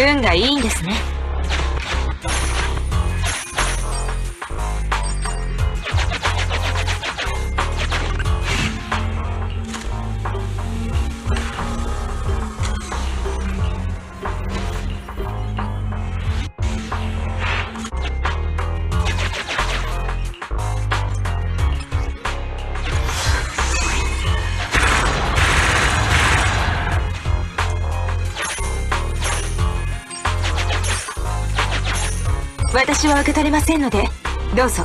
運がいいんですね。私は受け取れませんので、どうぞ。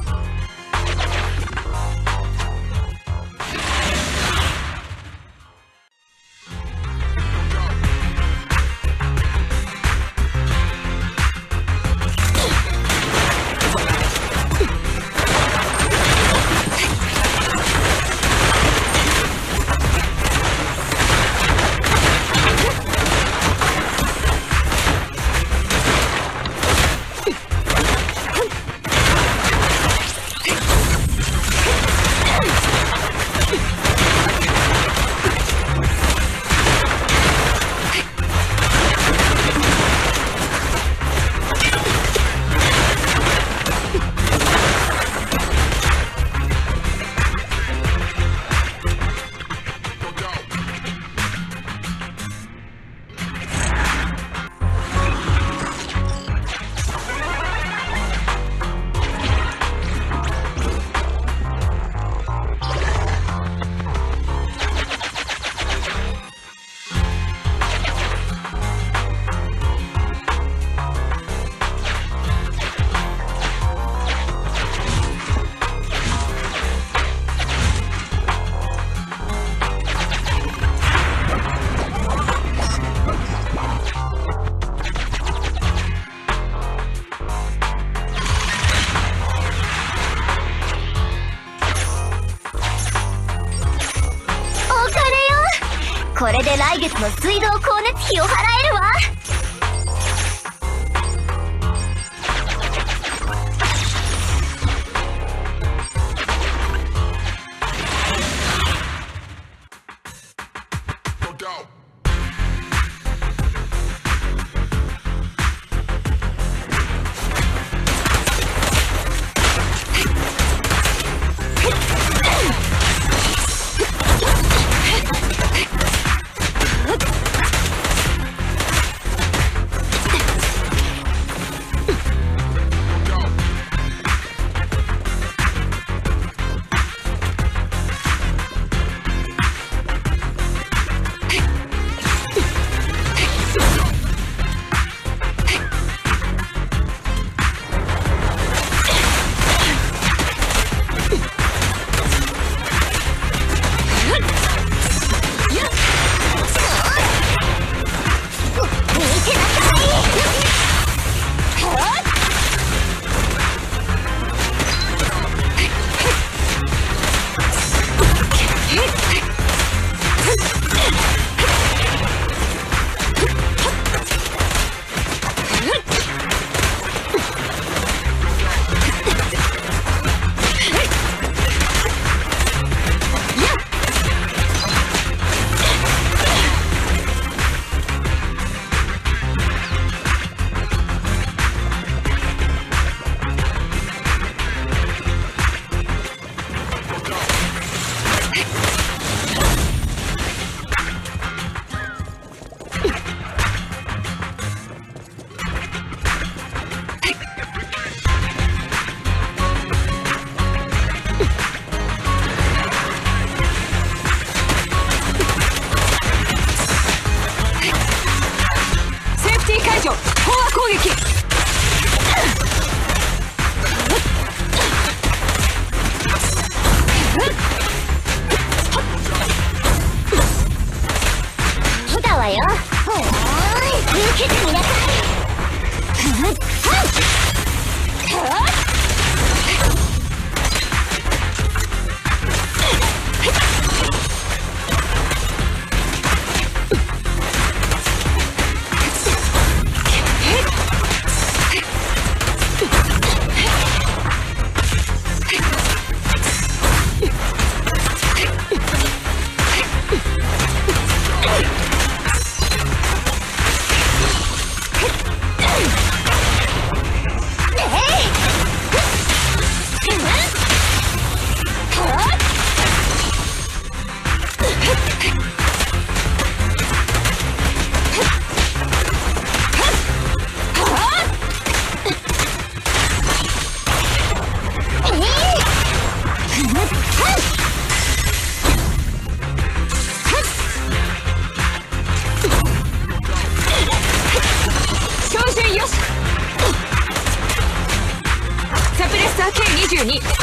これで来月の水道光熱費を払えるわ。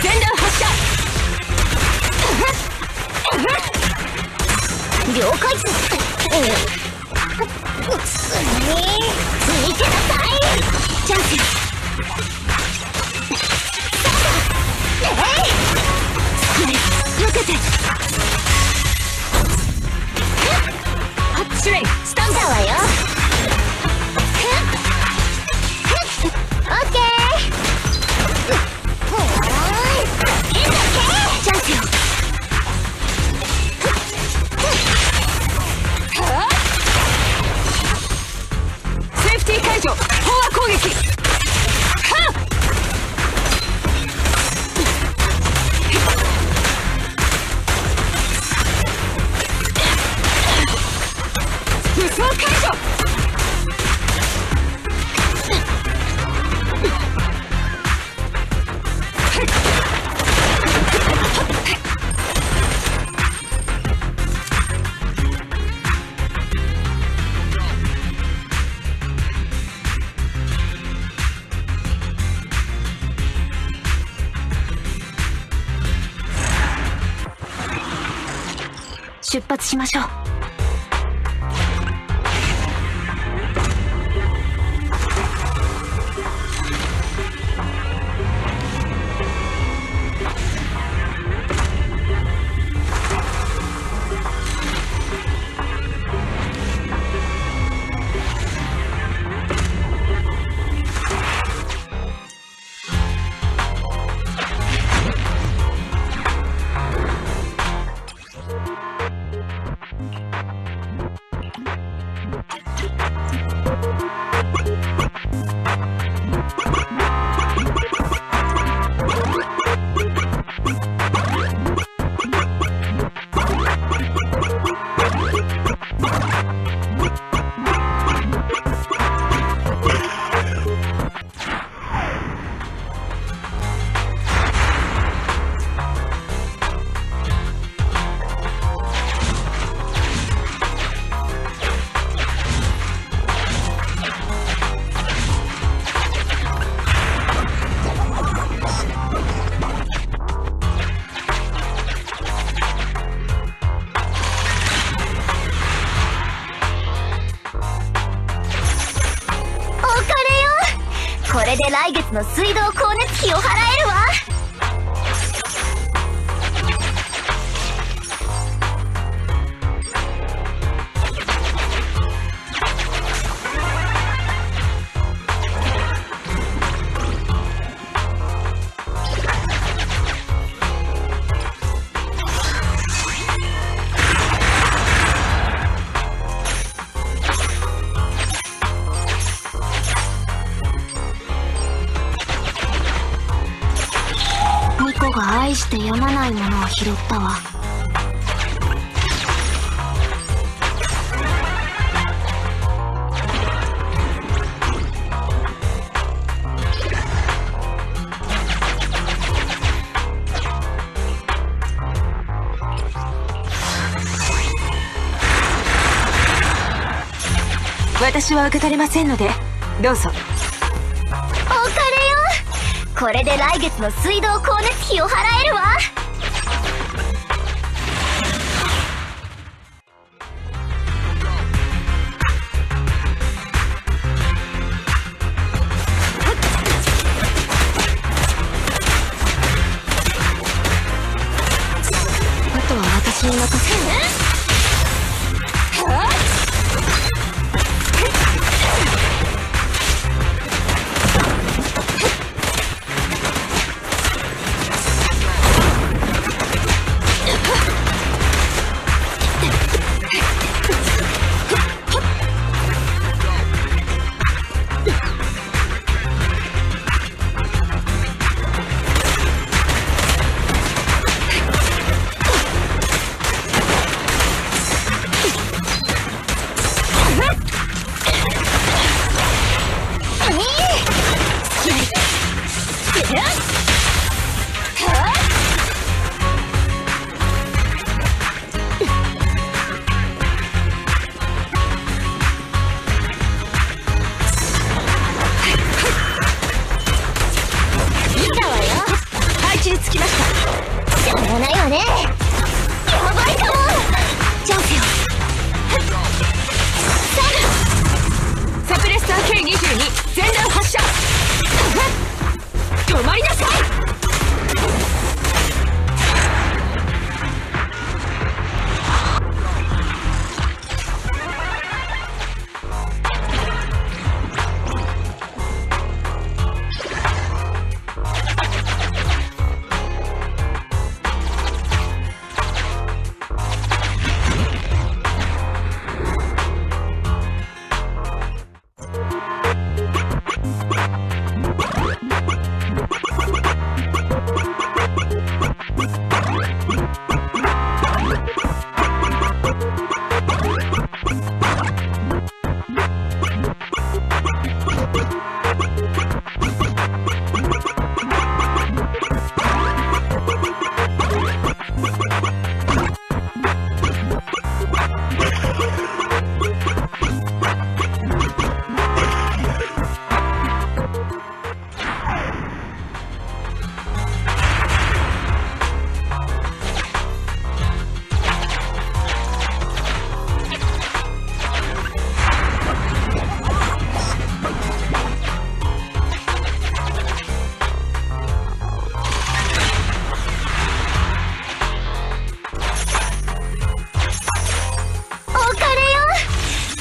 全弾発射。了解っす。ついてなさい。チャンス。避けて。ハッチレイスタンだわよ。オッケー。チャンスよ。セーフティー解除。飽和攻撃。武装解除。出発しましょう。これで来月の水道光熱費を払えるわ。愛してやまないものを拾ったわ。私は受け取れませんのでどうぞ。これで来月の水道光熱費を払えるわ。あとは私に任せる。きました。しょうがないわね。やばいかも。チャンスよ。サプレッサー K22 全弾発射。止まりなさい。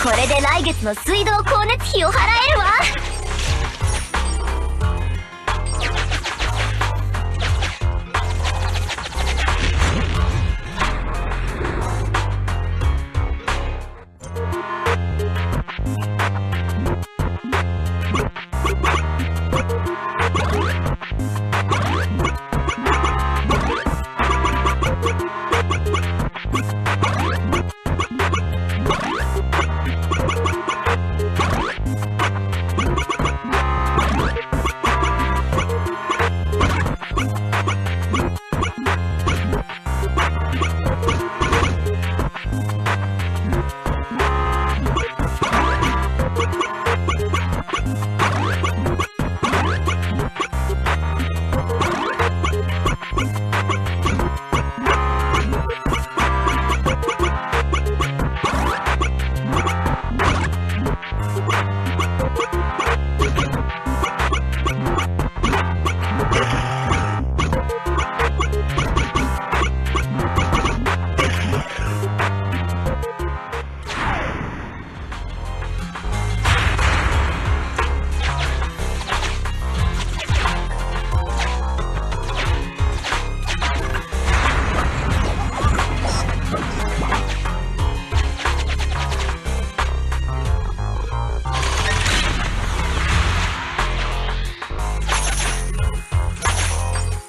これで来月の水道光熱費を払えるわ。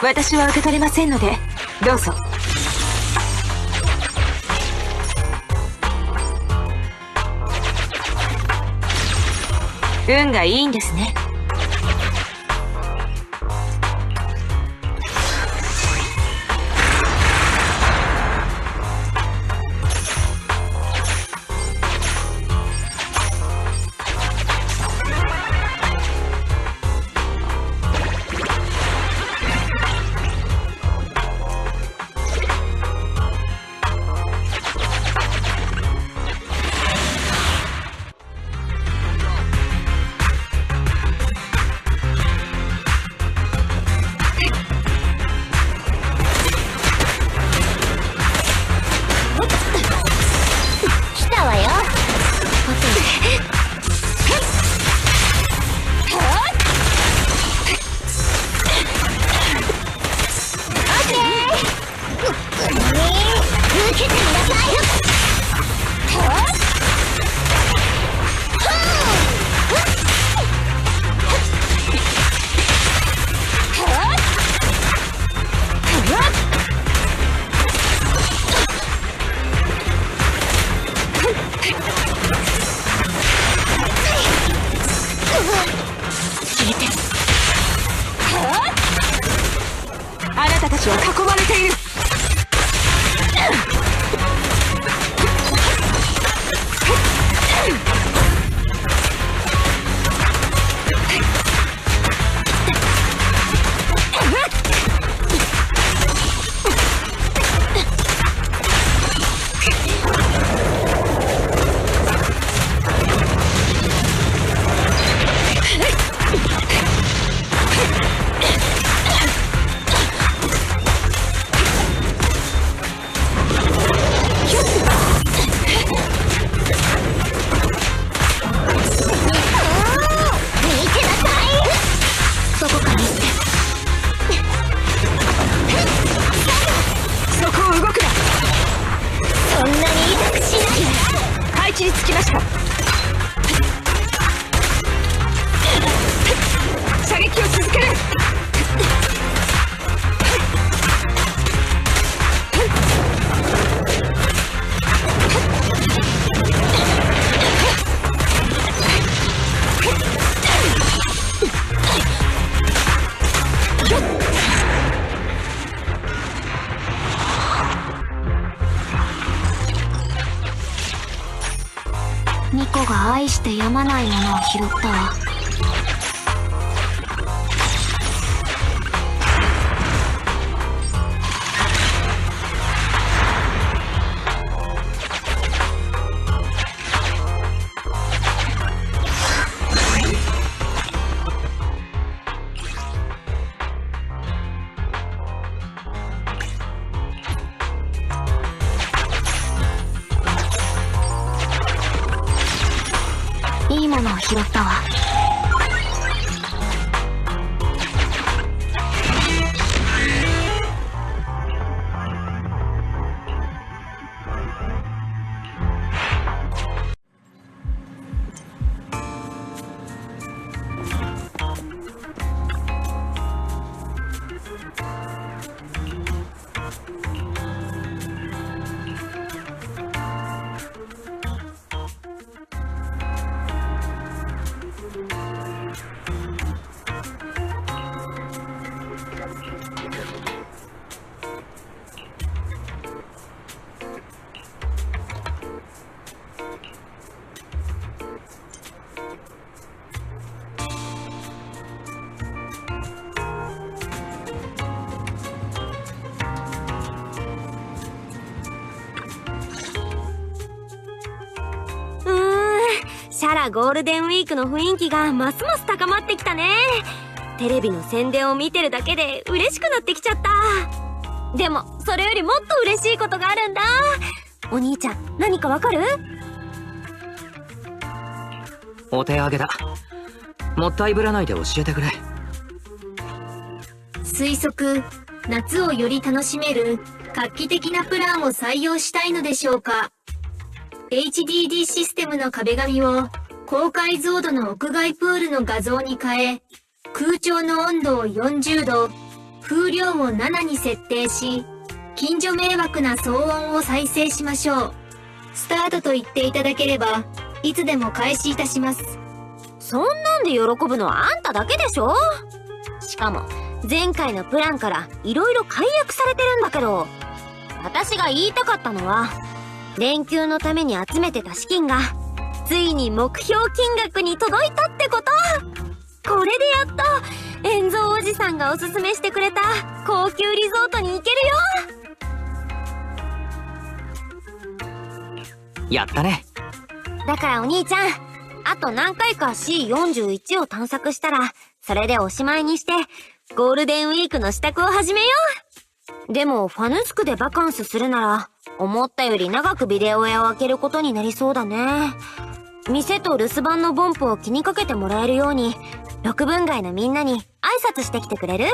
私は受け取れませんのでどうぞ。運がいいんですね。あなたたちは囲まれている。ちにつきました。射撃を続ける。ニコが愛してやまないものを拾ったわ。いいものを拾ったわ。シャラゴールデンウィークの雰囲気がますます高まってきたね。テレビの宣伝を見てるだけで嬉しくなってきちゃった。でもそれよりもっと嬉しいことがあるんだ。お兄ちゃん何かわかる？お手上げだ。もったいぶらないで教えてくれ。推測、夏をより楽しめる画期的なプランを採用したいのでしょうか。HDD システムの壁紙を高解像度の屋外プールの画像に変え、空調の温度を40度、風量を7に設定し、近所迷惑な騒音を再生しましょう。スタートと言っていただければ、いつでも開始いたします。そんなんで喜ぶのはあんただけでしょ。しかも前回のプランから色々解約されてるんだけど、私が言いたかったのは、連休のために集めてた資金がついに目標金額に届いたってこと。これでやっと円蔵おじさんがおすすめしてくれた高級リゾートに行けるよ。やったね。だからお兄ちゃん、あと何回か C41 を探索したらそれでおしまいにしてゴールデンウィークの支度を始めよう。でもファヌスクでバカンスするなら思ったより長くビデオ屋を開けることになりそうだね。店と留守番のボンプを気にかけてもらえるように6分街のみんなに挨拶してきてくれる？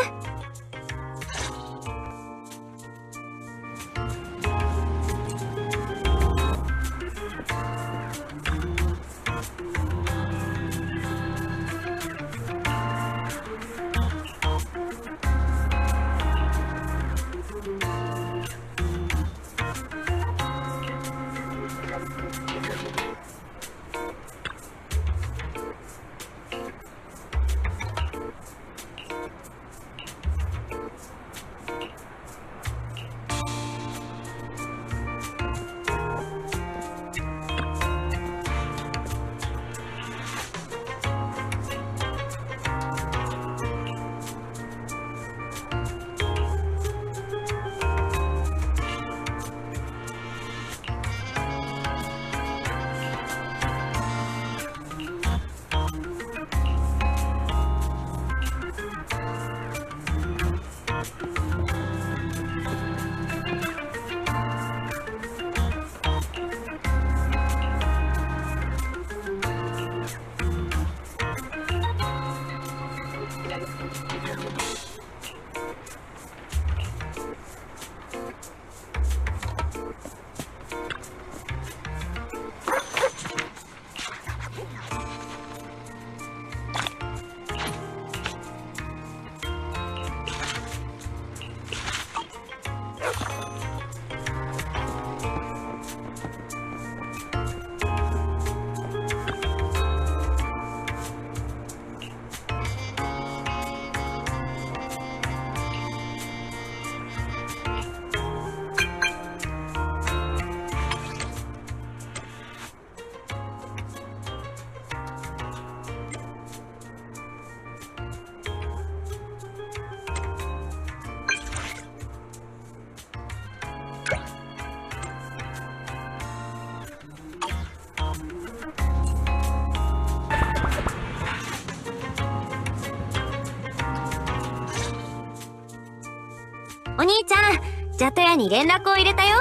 兄ちゃん、ジャトヤに連絡を入れたよ。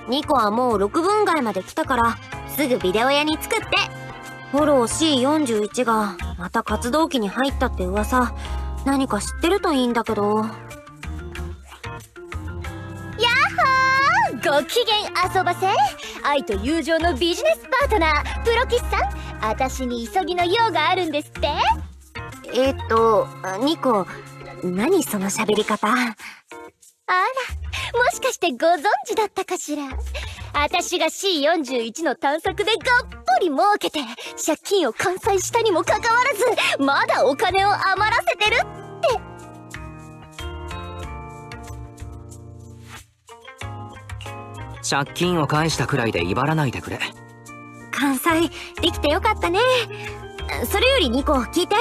ニコはもう6分街まで来たから、すぐビデオ屋に着くって。フォロー C41 がまた活動期に入ったって噂、何か知ってるといいんだけど。ご機嫌遊ばせ。愛と友情のビジネスパートナー、プロキスさん。私に急ぎの用があるんですって。ニコ、何その喋り方。あら、もしかしてご存知だったかしら。私が C41 の探索でがっぽり儲けて、借金を完済したにもかかわらず、まだお金を余らせてるって。借金を返したくらいで威張らないでくれ。完済できてよかったね。それよりニコ、聞いて。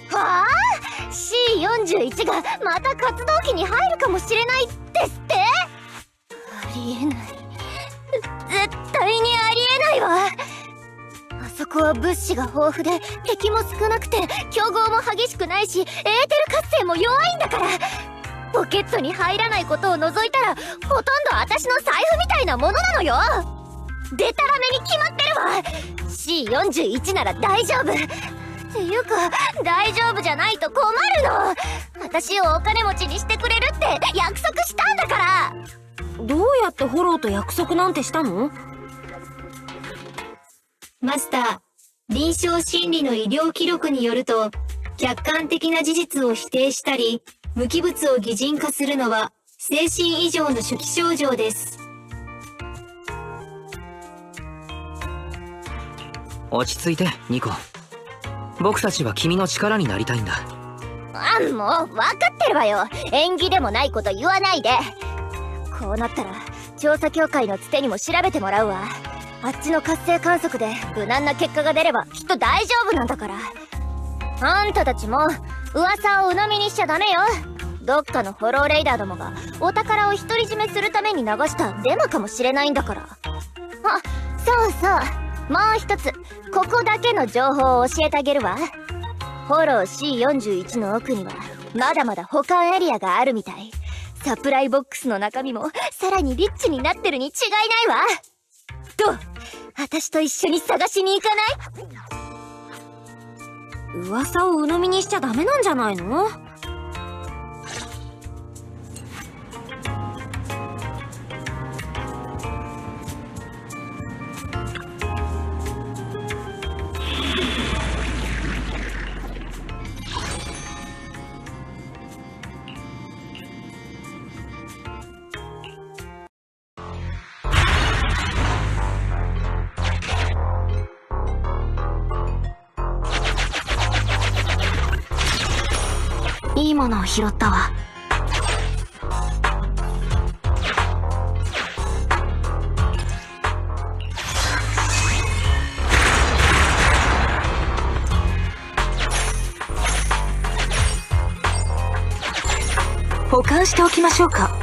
はあ ?C41 がまた活動期に入るかもしれないですって。ありえない。絶対にありえないわ。あそこは物資が豊富で敵も少なくて競合も激しくないしエーテル活性も弱いんだから。ポケットに入らないことを除いたらほとんど私の財布みたいなものなのよ。デタラメに決まってるわ。 C41 なら大丈夫っていうか大丈夫じゃないと困るの。私をお金持ちにしてくれるって約束したんだから。どうやってフォローと約束なんてしたの？マスター、臨床心理の医療記録によると、客観的な事実を否定したり、無機物を擬人化するのは、精神異常の初期症状です。落ち着いて、ニコ。僕たちは君の力になりたいんだ。あ、もう分かってるわよ。縁起でもないこと言わないで。こうなったら調査協会のつてにも調べてもらうわ。あっちの活性観測で無難な結果が出ればきっと大丈夫なんだから。あんたたちも噂を鵜呑みにしちゃダメよ。どっかのフォローレイダーどもがお宝を独り占めするために流したデマかもしれないんだから。あ、そうそう、もう一つここだけの情報を教えてあげるわ。フォロー C41 の奥にはまだまだ保管エリアがあるみたい。サプライボックスの中身もさらにリッチになってるに違いないわ。どう？私と一緒に探しに行かない？噂を鵜呑みにしちゃダメなんじゃないの？いいものを拾ったわ。保管しておきましょうか。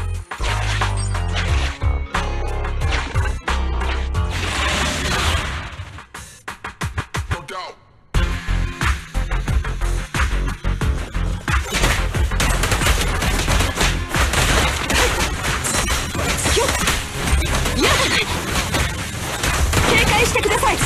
警戒してください。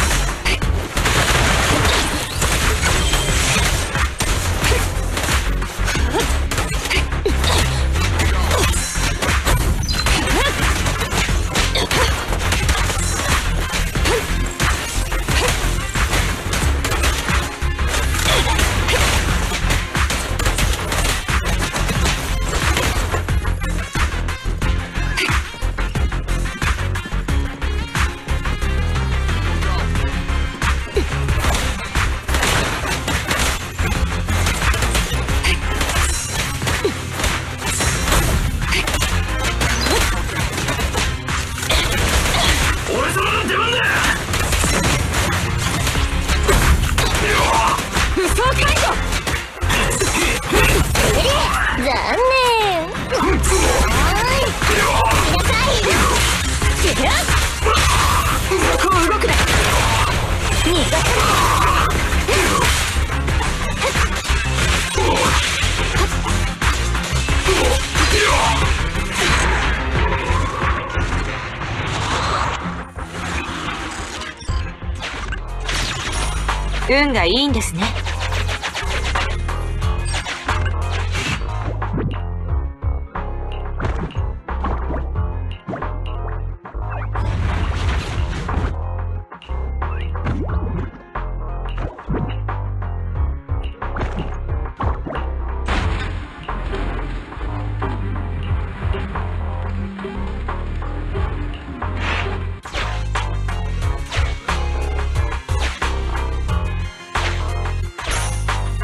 運がいいんですね。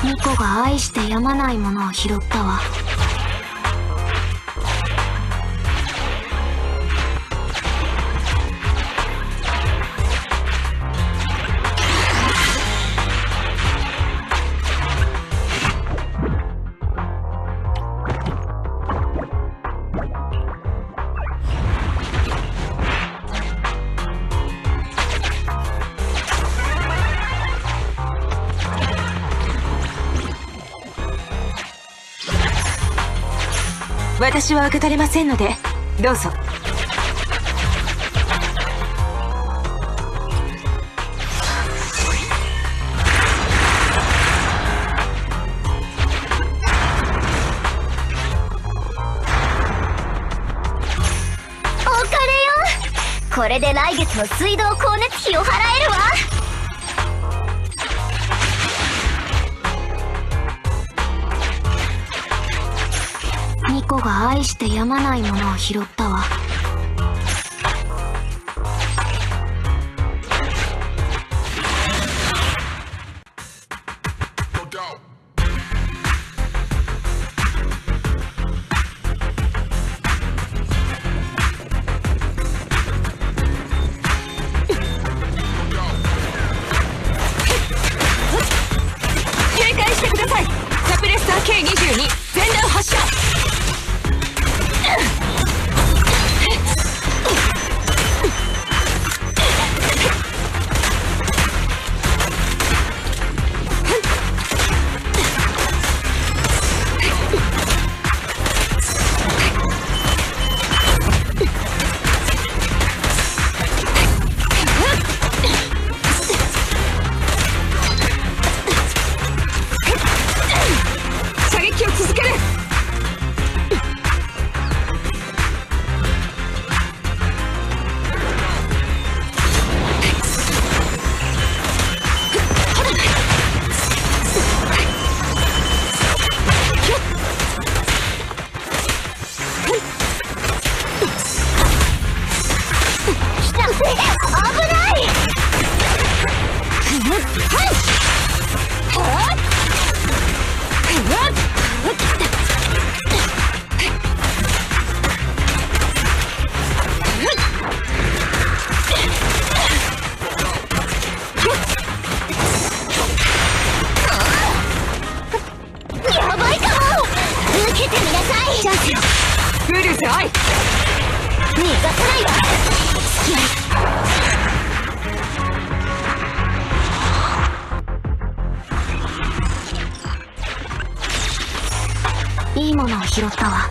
ニコが愛してやまないものを拾ったわ。私は受け取れませんので、どうぞ。お金よ。これで来月の水道光熱費を払えるわ。ニコが愛してやまないものを拾ったわ。警戒してください。サプレッサー K22 全弾発射。射撃を続ける。やばいかも。受けてみなさい。チャンスよ。ブルースアイ。逃がさないわ。いいものを拾ったわ。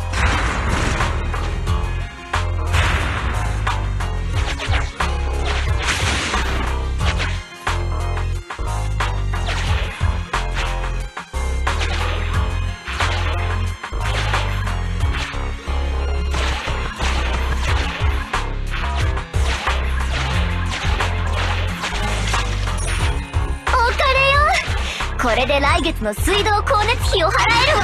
これで来月の水道光熱費を払えるわ。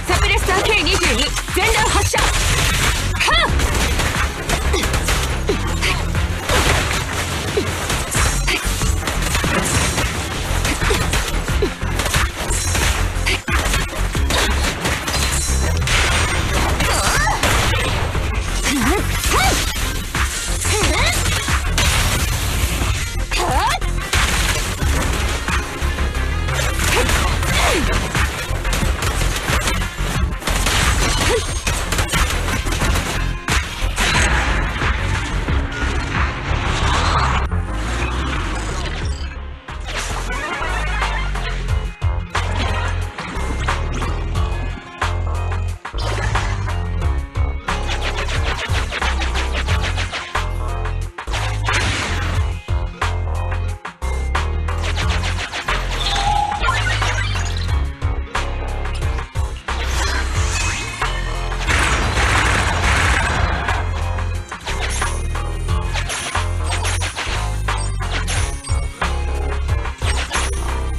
サプレッサー K22 全弾発射。はっ。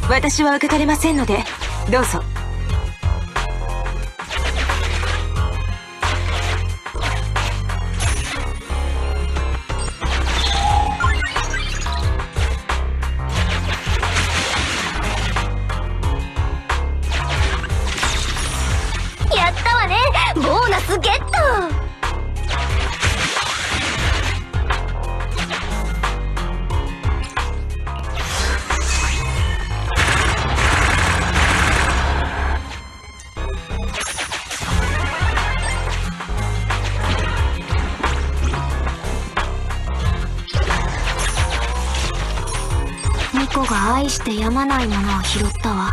私は受け取れませんのでどうぞ。やったわね、ボーナスゲット。ミコが愛してやまないものを拾ったわ。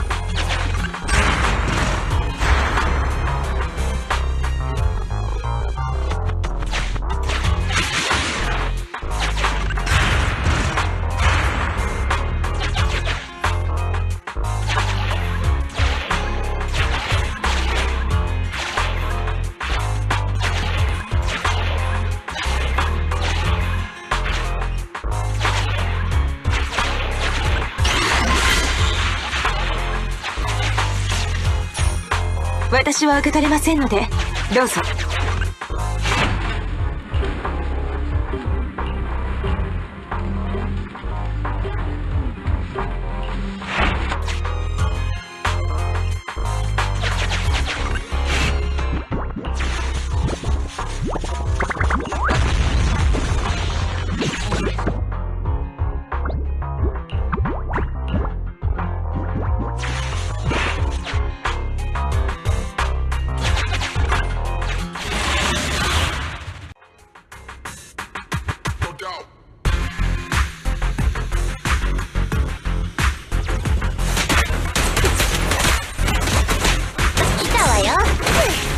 私は受け取れませんのでどうぞ。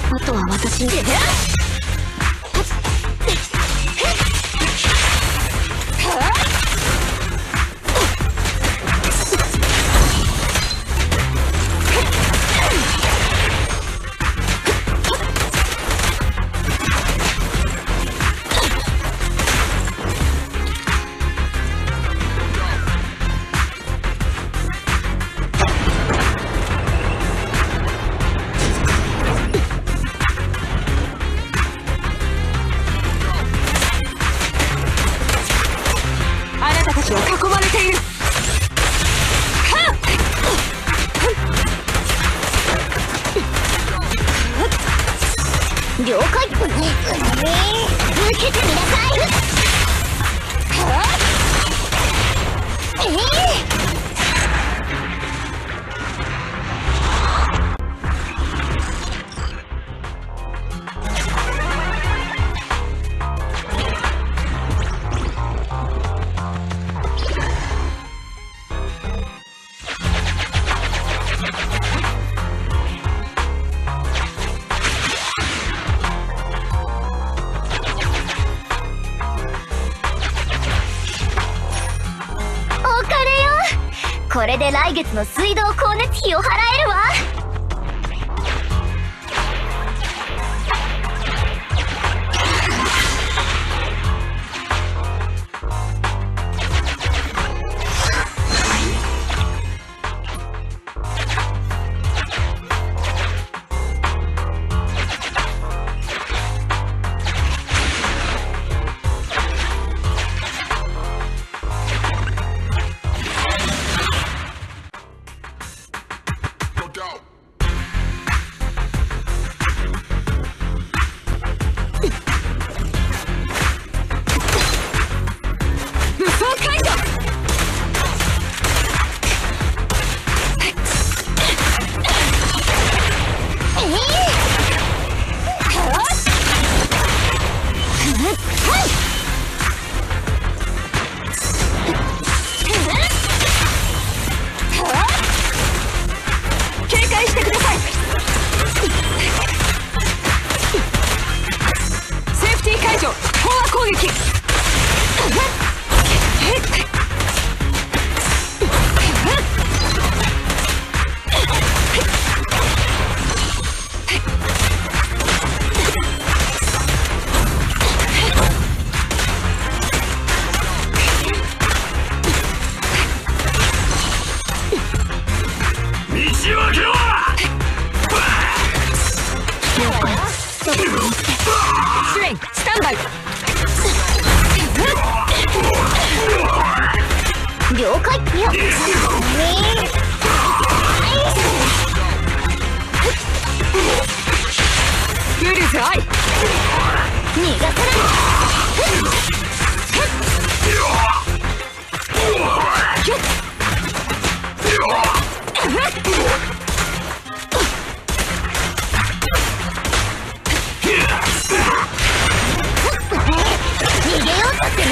あとは私。囲まれている。了解。受けてみなさい。これで来月の水道光熱費を払えるわ。スレインスタンバイ。了解よ。ウルズアイ。逃がさない逃げようとする。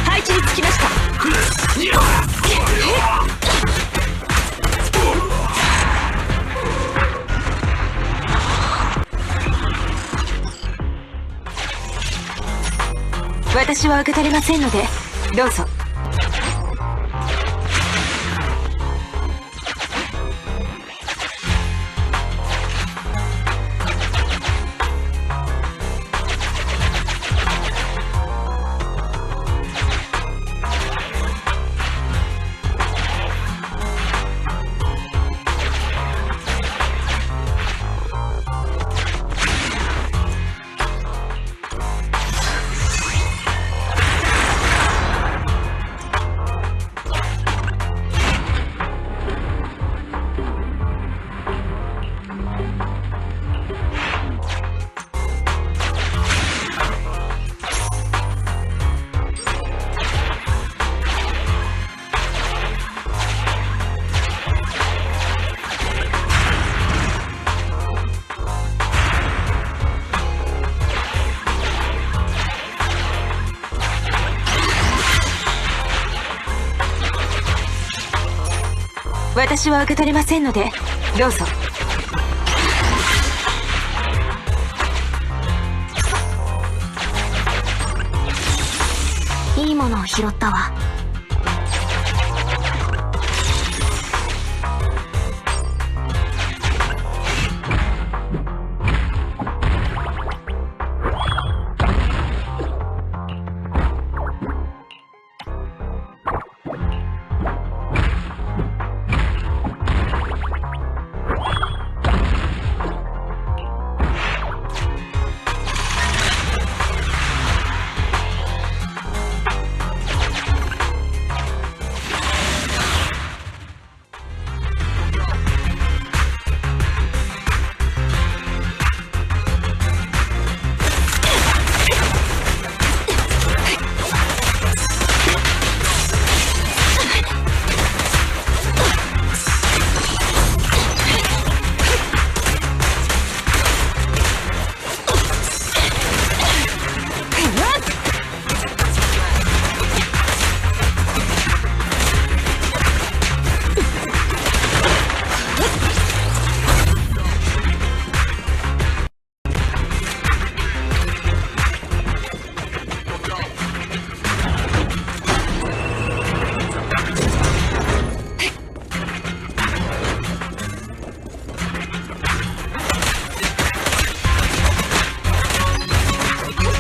配置につきました。私は受け取れませんのでどうぞ。私は受け取れませんのでどうぞ。いいものを拾ったわ。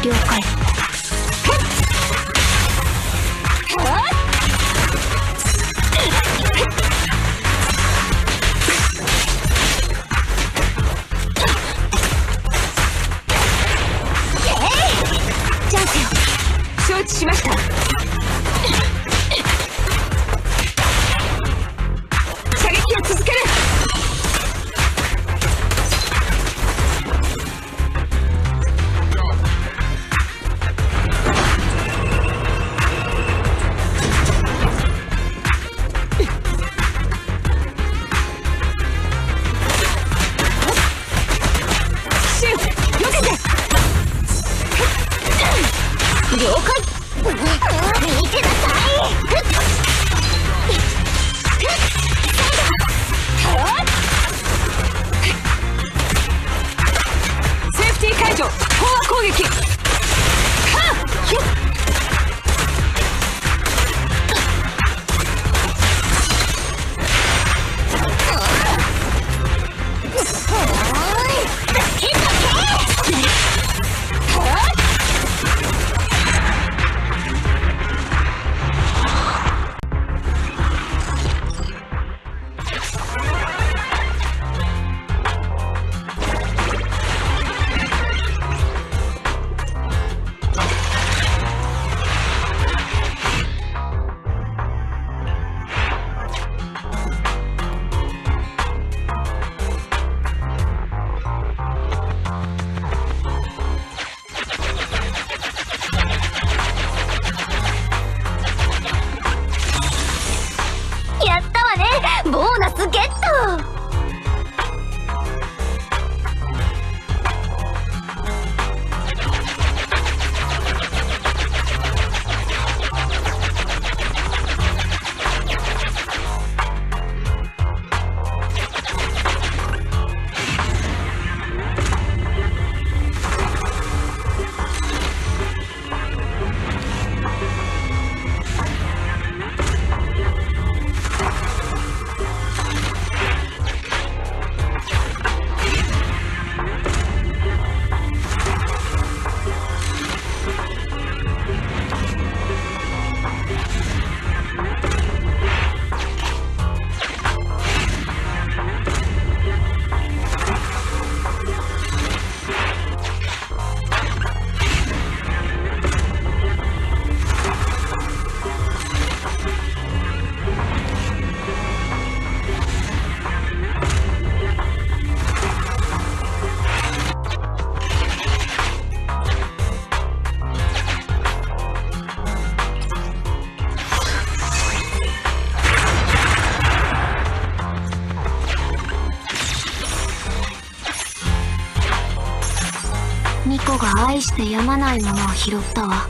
了解。チャンスよ。承知しました。射撃を続ける。了解。見てなさい。セーフティー解除。飽和攻撃。愛してやまないものを拾ったわ。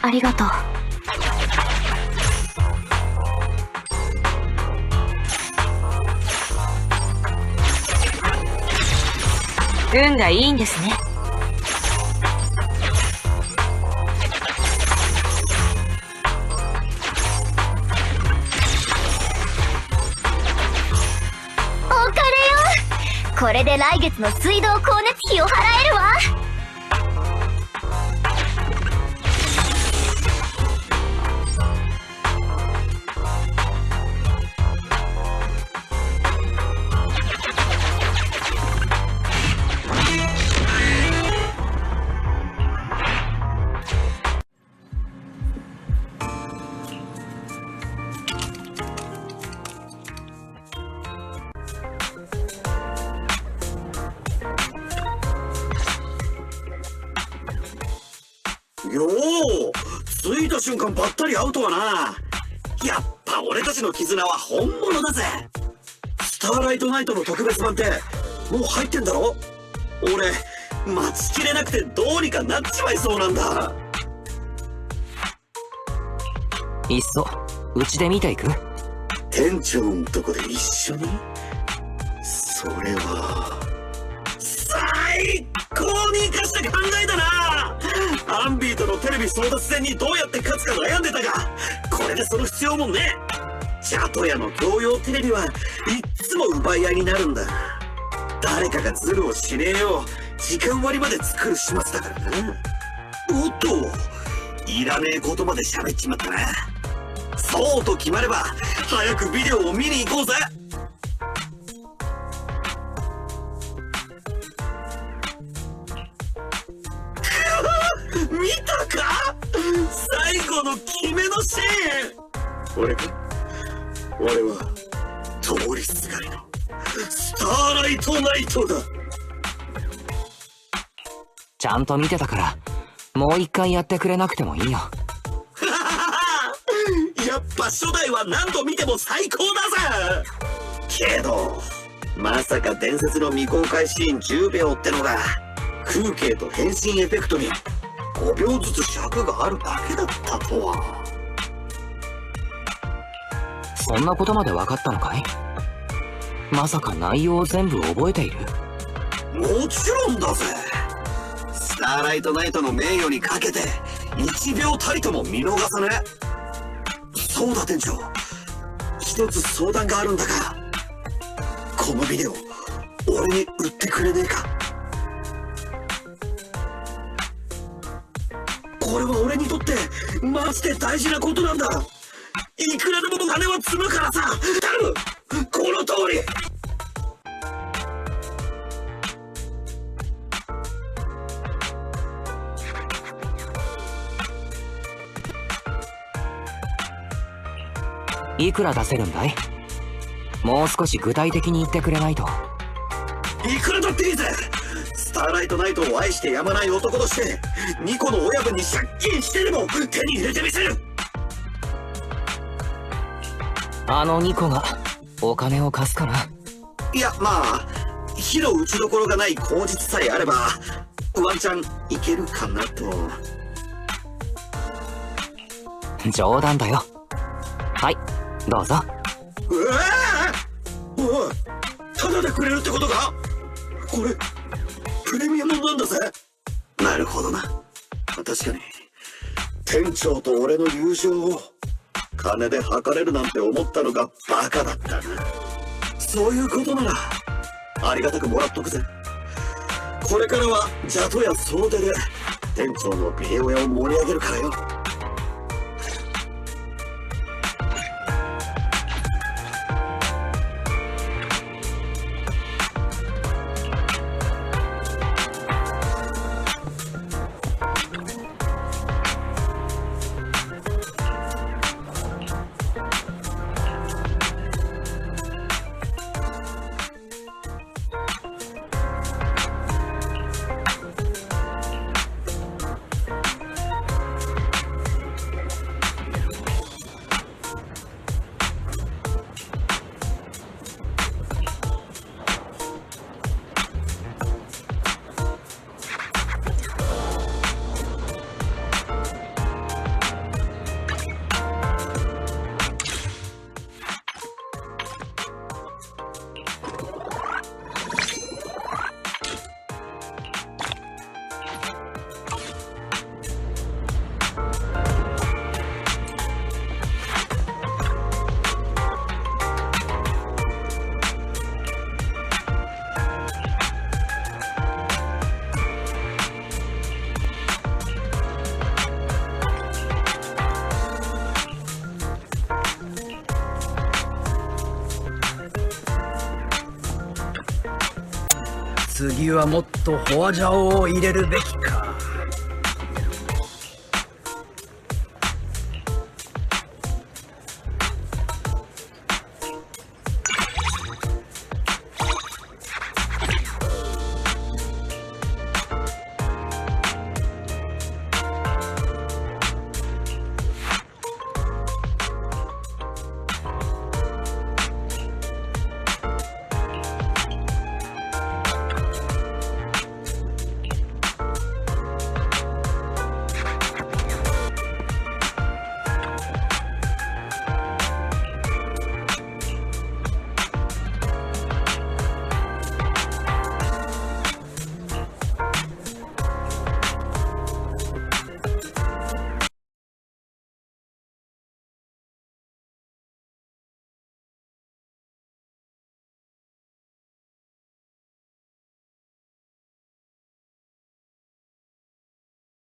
ありがとう。運がいいんですね。お金よ。これで来月の水道光熱費を払えるわ。よお、着いた瞬間ばったり会うとはな。やっぱ俺たちの絆は本物だぜ。スターライトナイトの特別版ってもう入ってんだろ。俺待ちきれなくてどうにかなっちまいそうなんだ。いっそうちで見ていく。店長んとこで一緒に。それは最高に生かした考えだな。アンビーとのテレビ争奪戦にどうやって勝つか悩んでたが、これでその必要もね。ジャトヤの共用テレビはいっつも奪い合いになるんだ。誰かがズルをしねえよう時間割まで作る始末だからな。おっと、いらねえことまで喋っちまったな。そうと決まれば早くビデオを見に行こうぜ。見たか、最後の決めのシーン。俺は通りすがりのスターライトナイトだ。ちゃんと見てたからもう一回やってくれなくてもいいよ。やっぱ初代は何度見ても最高だぜ。けどまさか伝説の未公開シーン10秒ってのが風景と変身エフェクトに5秒ずつ尺があるだけだったとは。そんなことまで分かったのかい。まさか内容を全部覚えている。もちろんだぜ。スターライトナイトの名誉にかけて1秒たりとも見逃さね。そうだ店長、一つ相談があるんだが、このビデオ俺に売ってくれねえか。これは俺にとってマジで大事なことなんだ。いくらでも金は積むからさ、頼む、この通り。いくら出せるんだい。もう少し具体的に言ってくれないと。いくらだっていいぜ。スターライトナイトを愛してやまない男として2個の親分に借金してでも手に入れてみせる。あの2個がお金を貸すかな。いや、まあ火の打ちどころがない口実さえあればワンチャンいけるかなと。冗談だよ。はい、どうぞ。おい、タダでくれるってことか。これプレミアムなんだぜ。なるほどな。確かに店長と俺の友情を金で測れるなんて思ったのがバカだったな。そういうことならありがたくもらっとくぜ。これからはジャトや総出で店長のビデオ屋を盛り上げるからよ。次はもっとホワジャオを入れるべきか。